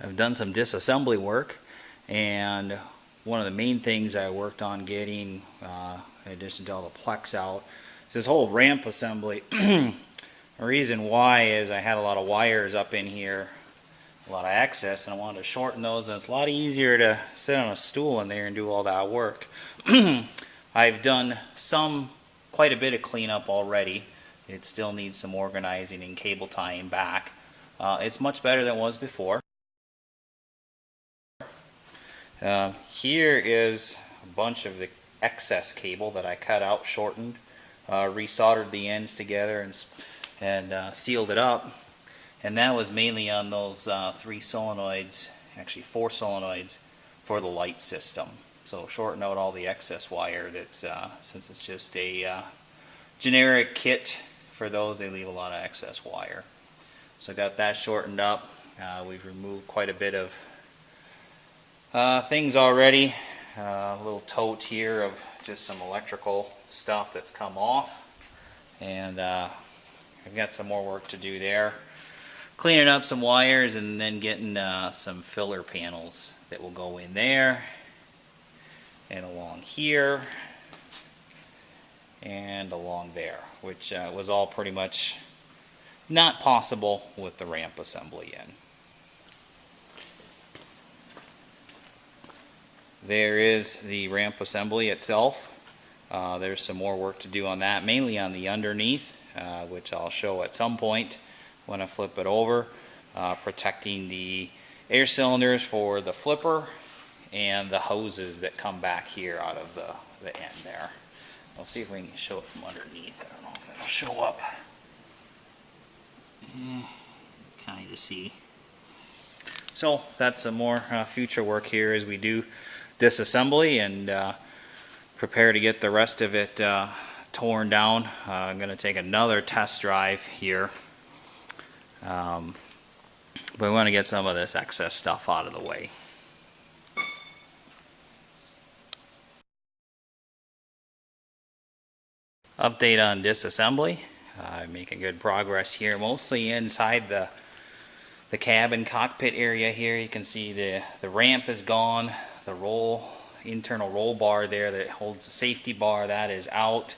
I've done some disassembly work, and one of the main things I worked on getting, in addition to all the plex out, is this whole ramp assembly. The reason why is I had a lot of wires up in here, a lot of excess, and I wanted to shorten those, and it's a lot easier to sit on a stool in there and do all that work. I've done quite a bit of cleanup already. It still needs some organizing and cable tying back. It's much better than it was before. Here is a bunch of the excess cable that I cut out, shortened, resoldered the ends together, and sealed it up. And that was mainly on those 3 solenoids, actually 4 solenoids, for the light system. So shorten out all the excess wire. That's since it's just a generic kit for those, they leave a lot of excess wire. So I got that shortened up. We've removed quite a bit of things already. A little tote here of just some electrical stuff that's come off, and I've got some more work to do there. Cleaning up some wires and then getting some filler panels that will go in there and along here and along there, which was all pretty much not possible with the ramp assembly in. There is the ramp assembly itself. There's some more work to do on that, mainly on the underneath, which I'll show at some point when I flip it over. Protecting the air cylinders for the flipper and the hoses that come back here out of the end there. I'll see if we can show it from underneath. I don't know if it'll show up. Kind of see. So that's some more future work here as we do disassembly and prepare to get the rest of it torn down. I'm going to take another test drive here, but we want to get some of this excess stuff out of the way. Update on disassembly. Making good progress here, mostly inside the cabin cockpit area here. You can see the ramp is gone. The internal roll bar there that holds the safety bar, that is out.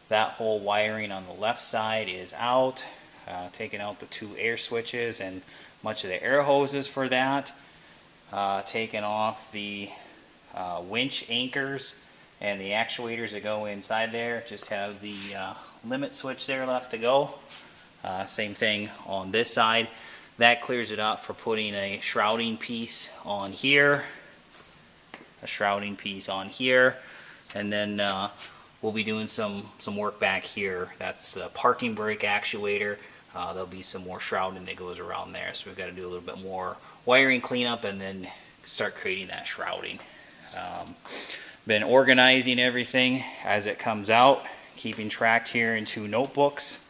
That whole wiring on the left side is out. Taking out the 2 air switches and much of the air hoses for that. Taking off the winch anchors and the actuators that go inside there. Just have the limit switch there left to go. Same thing on this side. That clears it up for putting a shrouding piece on here, a shrouding piece on here, and then we'll be doing some work back here. That's the parking brake actuator. There'll be some more shrouding that goes around there, so we've got to do a little bit more wiring cleanup and then start creating that shrouding. Been organizing everything as it comes out, keeping track here in 2 notebooks.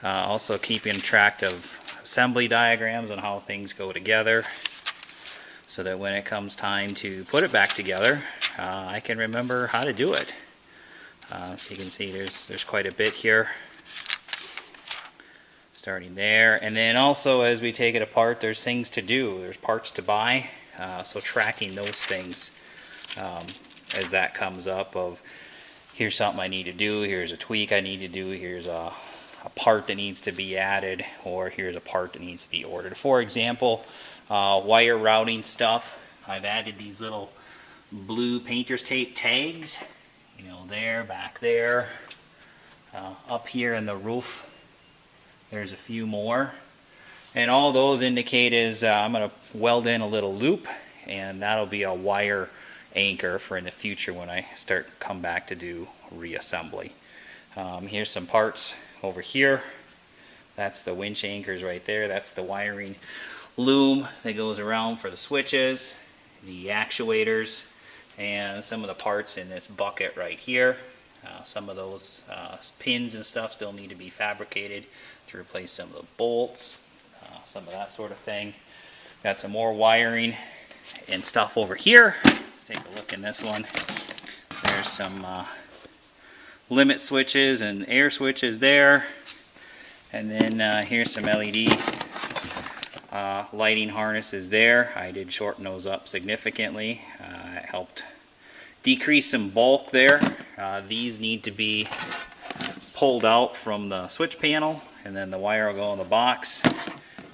Also keeping track of assembly diagrams on how things go together, so that when it comes time to put it back together, I can remember how to do it. So you can see there's quite a bit here. Starting there, and then also as we take it apart, there's things to do. There's parts to buy, so tracking those things as that comes up of here's something I need to do, here's a tweak I need to do, here's a part that needs to be added, or here's a part that needs to be ordered. For example, wire routing stuff, I've added these little blue painter's tape tags, you know, there, back there, up here in the roof. There's a few more, and all those indicate is I'm going to weld in a little loop, and that'll be a wire anchor for in the future when I come back to do reassembly. Here's some parts over here. That's the winch anchors right there. That's the wiring loom that goes around for the switches, the actuators, and some of the parts in this bucket right here. Some of those pins and stuff still need to be fabricated to replace some of the bolts, some of that sort of thing. Got some more wiring and stuff over here. Let's take a look in this one. There's some limit switches and air switches there, and then here's some LED lighting harnesses there. I did shorten those up significantly. It helped decrease some bulk there. These need to be pulled out from the switch panel, and then the wire will go in the box,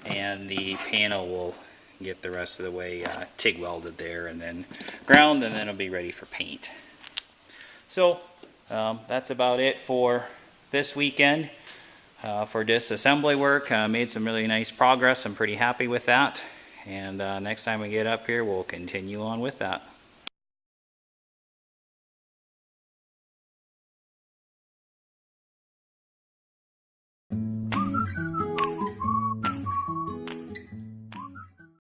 and the panel will get the rest of the way TIG welded there, and then ground, and then it'll be ready for paint. So that's about it for this weekend for disassembly work. Made some really nice progress. I'm pretty happy with that, and next time we get up here we'll continue on with that.